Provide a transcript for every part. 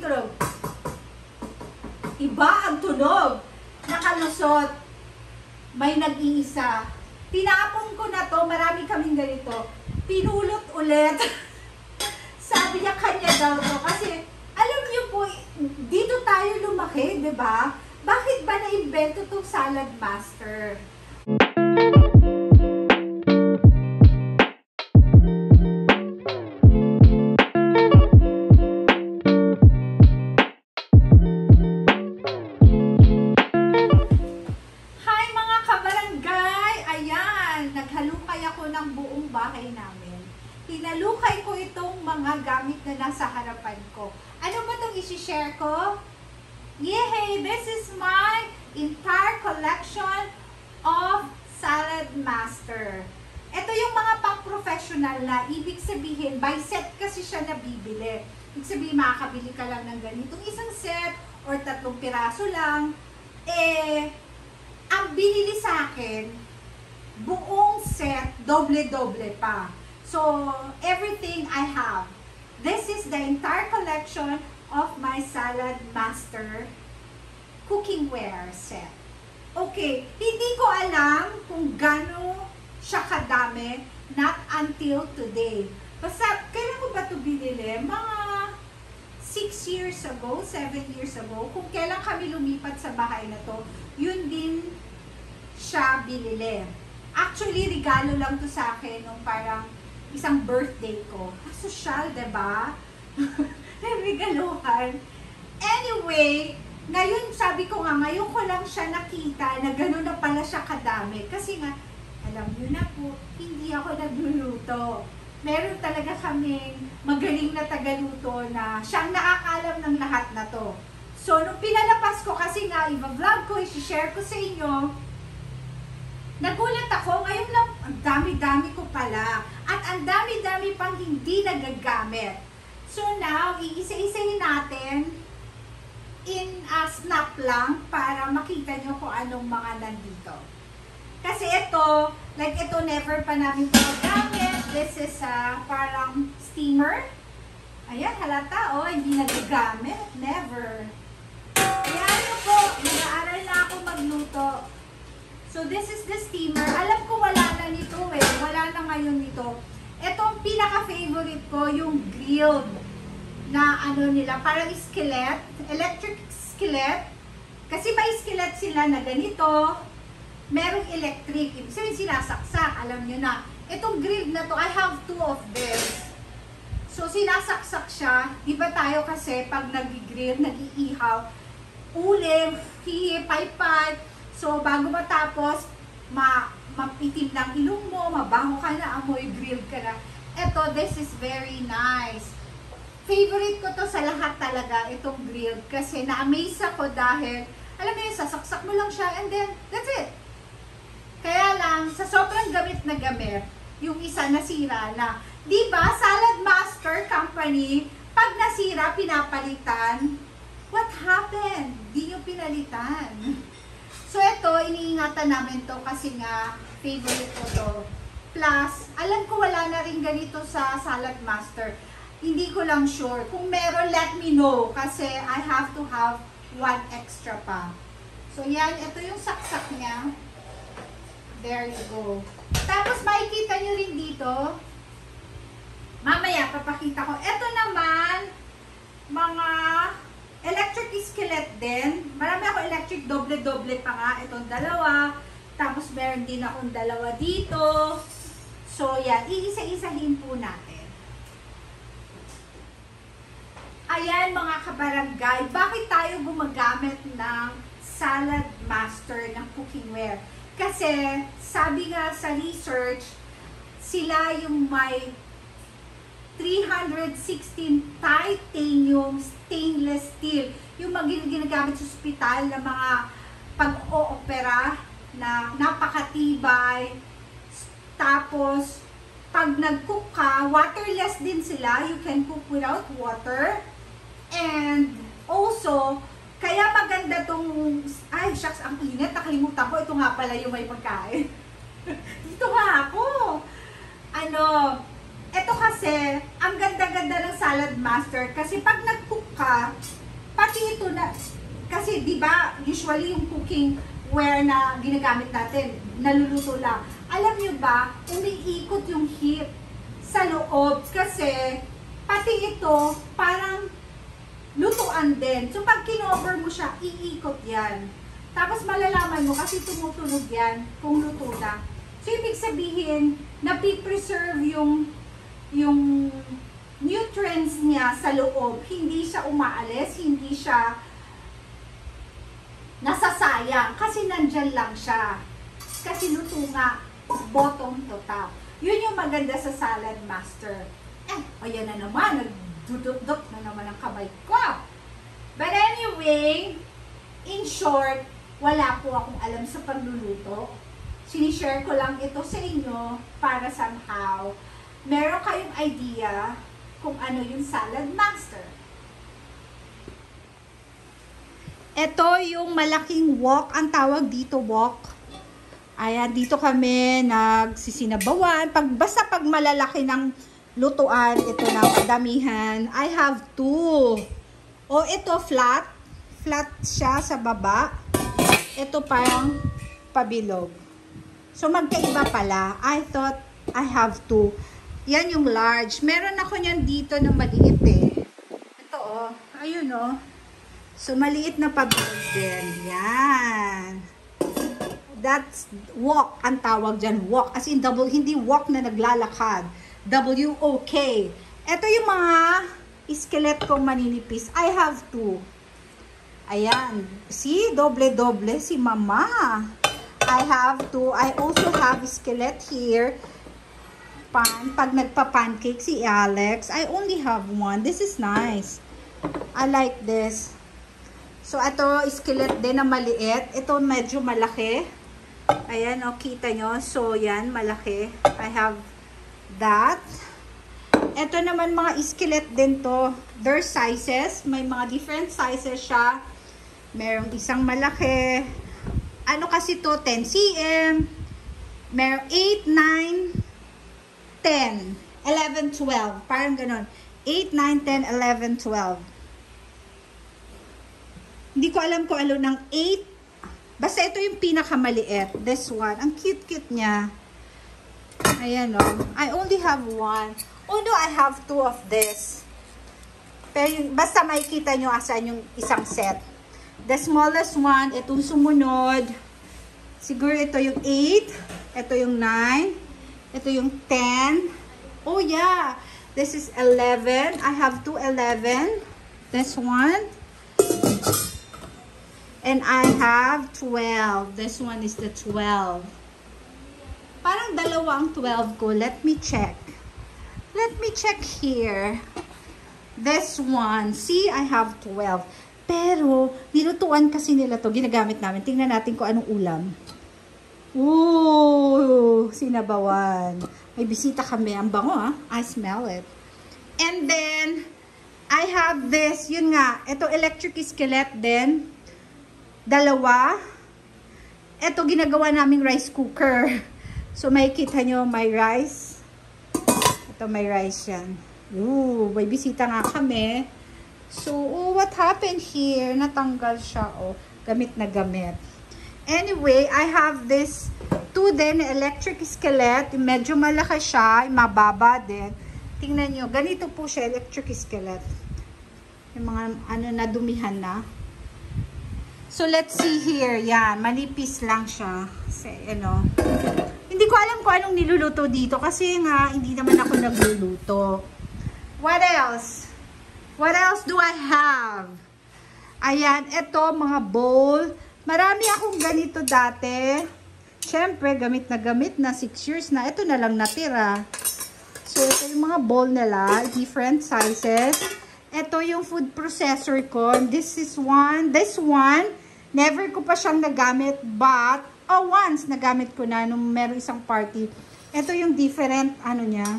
tunog. Iba ang tunog. Nakalusot. May nag-iisa. Tinapon ko na to, marami kaming ganito. Pinulot ulit. Sabi niya kanya daw to. Kasi, alam niyo po, dito tayo lumaki, di ba? Bakit ba na-invento itong Salad Master? Bahay namin. Hinalukay ko itong mga gamit na nasa harapan ko. Ano ba itong isi-share ko? Yay! This is my entire collection of Salad Master. Ito yung mga pang-professional na ibig sabihin, by set kasi siya nabibili. Ibig sabihin, makakabili ka lang ng ganitong isang set or 3 piraso lang. Ang binili sa akin, buong set, doble-doble pa. So, everything I have. This is the entire collection of my Salad Master cookingware set. Okay, hindi ko alam kung gaano siya kadami, not until today. Basta, kailan ko ba ito binili? Mga 6 years ago, 7 years ago, kung kailan kami lumipat sa bahay na to, yun din siya binili. Actually, regalo lang to sa akin nung parang isang birthday ko. Sosyal, diba? Regaluhan. Anyway, ngayon, sabi ko nga, ngayon ko lang siya nakita na gano'n na pala siya kadami. Kasi nga, alam nyo na po, hindi ako nagluluto. Meron talaga kaming magaling na tagaluto na siyang nakakalam ng lahat na to. So, nung pinalapas ko, kasi nga, i-vlog ko, i-share ko sa inyo, nagulat ako, ngayon lang, ang dami-dami ko pala. At ang dami-dami pang hindi nagagamit. So now, iisa-isahin natin in a snap lang para makita nyo kung anong mga nandito. Kasi ito, like ito, never pa namin ito gamit. This is parang steamer. Ayan, halata, oh, hindi nagagamit. Never. Kaya ano po, nag-aaral na ako magluto. So, this is the steamer. Alam ko wala na nito eh. Wala na ngayon nito. Ito, pinaka-favorite ko, yung grilled na ano nila, parang skillet, electric skillet. Kasi may skillet sila na ganito. Merong electric. Ibig sabihin sinasaksak. Alam nyo na. Itong grilled na to, I have 2 of this. So, sinasaksak siya. Diba tayo kasi pag nag-grill, nag-iihaw, uling, hihipay-pay. So, bago matapos, mapitim ng ilong mo, mabango ka na, amoy grilled ka na. Ito, this is very nice. Favorite ko to sa lahat talaga, itong grilled. Kasi na-amaze ako dahil, alam mo yun, sasaksak mo lang siya and then, that's it. Kaya lang, sa sobrang gamit na gamit, yung isa nasira na. Diba, Salad Master Company, pag nasira, pinapalitan. What happened? Di nyo pinalitan. So, ito, iniingatan namin to kasi nga, favorite ko to. Plus, alam ko wala na rin ganito sa Salad Master. Hindi ko lang sure. Kung meron, let me know. Kasi I have to have 1 extra pa. So, yan. Ito yung saksak niya. There you go. Tapos, makikita nyo rin dito. Mamaya, papakita ko. Ito naman, mga electric skillet din. Marami ako electric, doble-doble pa nga. Itong dalawa. Tapos meron din akong dalawa dito. So yan, iisa-isahin po natin. Ayan mga kabarangay, bakit tayo gumagamit ng Salad Master ng cookingware? Kasi sabi nga sa research, sila yung may 316 titanium stainless steel. Yung ginagamit sa ospital na mga pag-o-opera na napakatibay. Tapos, pag nag-cook ka, waterless din sila. You can cook without water. And also, kaya maganda tong, ay shucks, ang init, nakalimutan ko. Ito nga pala yung may pagkain. Dito nga ako. Ito kasi, ang ganda-ganda ng Salad Master kasi pag nag-cook ka, saka, pati ito na, kasi di ba usually yung cooking ware na ginagamit natin, naluluto lang. Alam nyo ba, umiikot yung heat sa loob kasi pati ito parang lutuan din. So pag kinover mo siya, iikot yan. Tapos malalaman mo kasi tumutunog yan kung luto na. So ibig sabihin, napipreserve yung nutrients niya sa loob. Hindi siya umaalis, hindi siya nasasayang kasi nandyan lang siya. Kasi luto nga, bottom to top. Yun yung maganda sa Salad Master. Ayan na naman, nagduduk-duk na naman ang kamay ko. But anyway, in short, wala po akong alam sa pagluluto. Sinishare ko lang ito sa inyo para somehow meron kayong idea kung ano yung Salad Master. Ito yung malaking wok, ang tawag dito wok. Ayan, dito kami nagsisinabawan. Basta pag malalaki ng lutuan, ito na madamihan. I have two. O ito flat. Flat siya sa baba. Ito parang pabilog. So magkaiba pala. I thought I have two. Yan yung large. Meron ako niyan dito na maliit eh. Ito oh. Ayun oh. So maliit na pabilog din. Yan. That's wok ang tawag dyan. Wok. As in double, hindi wok na naglalakad. W-O-K. Ito yung mga iskelet kong maninipis. I have two. Ayan. See? Doble-doble si mama. I have two. I also have skillet here. Pag nagpa-pancake si Alex, I only have one. This is nice. I like this. So, ito, skillet din na maliit. Ito medyo malaki. Ayan, o, kita nyo. So, yan, malaki. I have that. Ito naman, mga skillet din to. Their sizes. May mga different sizes siya. Merong isang malaki. Ano kasi to? 10 cm. Merong 8, 9, 10, 11, 12. Parang ganon. 8, 9, 10, 11, 12. Hindi ko alam kung ano ng 8. Basta ito yung pinakamaliit. This one. Ang cute-cute niya. Ayan o. I only have one. Although I have two of this. Pero yung, basta makikita nyo asan yung isang set. The smallest one, itong sumunod. Siguro ito yung 8. Ito yung 9. Ito yung 10. Oh yeah. This is 11. I have two 11. This one. And I have 12. This one is the 12. Parang dalawa ang 12 ko. Let me check. Let me check here. This one. See, I have 12. Pero, nilutuan kasi nila to. Ginagamit namin. Tingnan natin kung anong ulam. Ooh, sinabawan. May bisita kami. Ang bango ah. I smell it. And then, I have this. Yun nga. Ito electric skillet din. Dalawa. Ito, ginagawa naming rice cooker. So, makikita nyo, may rice. Ito, may rice yan. Ooh, may bisita nga kami. So, oh, what happened here? Natanggal siya, oh. Gamit na gamit. Anyway, I have this two din, electric skillet. Medyo malaki siya, mababa din. Tingnan nyo, ganito po siya, electric skillet. Yung mga, ano, nadumihan na. So, let's see here. Yan, manipis lang siya. Kasi, ano, hindi ko alam kung anong niluluto dito kasi nga, hindi naman ako nagluluto. What else? What else do I have? Ayan, ito, mga bowl. Marami akong ganito dati. Siyempre, gamit na 6 years na. Ito na lang natira. So, ito yung mga bowl nila. Different sizes. Ito yung food processor ko. This is one. This one. Never ko pa siyang nagamit, but, once nagamit ko na nung meron isang party. Ito yung different, ano niya,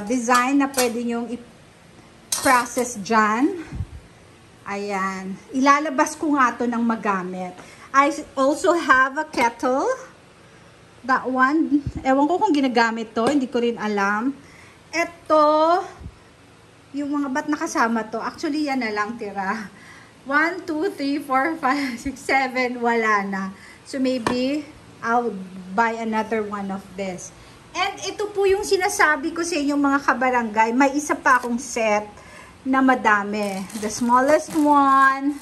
design na pwede nyong i-process dyan. Ayan. Ilalabas ko nga to ng magamit. I also have a kettle. That one, ewan ko kung ginagamit to, hindi ko rin alam. Ito, Yung mga ba't nakasama to? Actually, yan na lang tira. 1, 2, 3, 4, 5, 6, 7, wala na. So, maybe, I'll buy another one of this. And ito po yung sinasabi ko sa inyo mga kabarangay. May isa pa akong set na madami. The smallest one.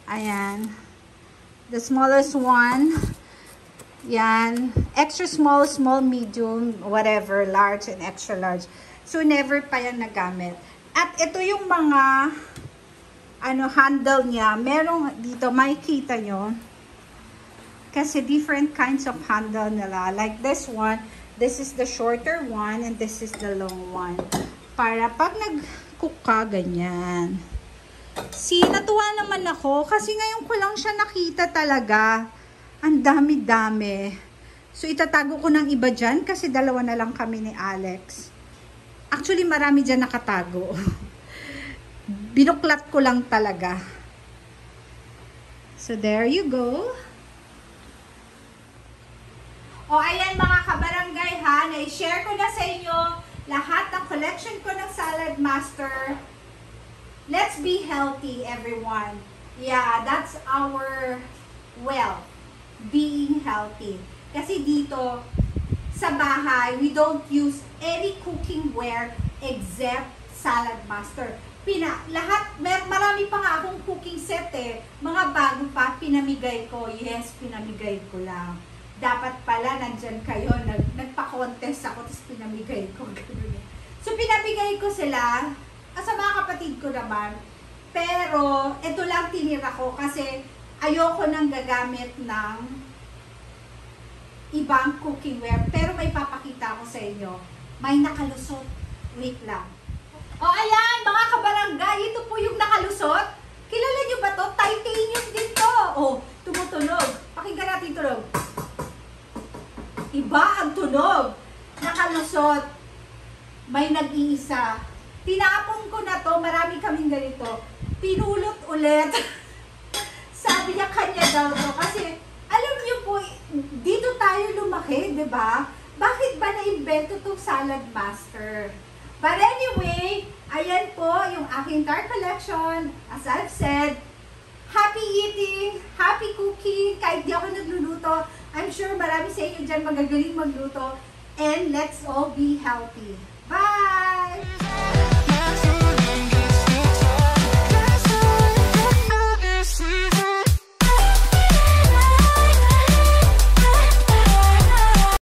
Ayan. The smallest one. Yan. Extra small, small, medium, whatever. Large and extra large. So, never pa yan nagamit. At ito yung mga handle niya. Merong dito, makikita nyo. Kasi different kinds of handle nila. Like this one, this is the shorter one and this is the long one. Para pag nag-cook ka, ganyan. See, natuwa naman ako kasi ngayon ko lang siya nakita talaga. Ang dami-dami. So, itatago ko ng iba dyan kasi dalawa na lang kami ni Alex. Actually, marami dyan nakatago. Binuklat ko lang talaga. So, there you go. O, ayan mga kabarangay ha, na-share ko na sa inyo lahat ng collection ko ng Salad Master. Let's be healthy, everyone. Yeah, that's our wealth. Being healthy. Kasi dito, sa bahay, we don't use any cooking ware except Salad Master. Marami pa nga akong cooking set eh. Mga bago pa, pinamigay ko. Yes, pinamigay ko lang. Dapat pala, nandyan kayo. Nagpa-contest ako, tapos pinamigay ko. So, pinamigay ko sila. Sa mga kapatid ko naman. Pero, ito lang tinira ko kasi ayoko nang gagamit ng ibang cooking ware. Pero may papakita ko sa inyo. May nakalusot. Wait lang. O ayan, mga kabarangay, ito po yung nakalusot. Kilala nyo ba to? Titanium din to. O, tumutunog. Pakinggan natin tunog. Iba ang tunog. Nakalusot. May nag-iisa. Tinapon ko na to. Marami kaming ganito. Pinulot ulit. Sabi niya kanya daw to. Kasi, alam niyo po, dito tayo lumaki, di ba? Bakit ba na-invento itong Salad Master? But anyway, ayan po yung aking entire collection. As I've said, happy eating, happy cooking. Kahit di ako nagluluto, I'm sure marami sa inyo dyan magagaling magluto. And let's all be healthy. Bye!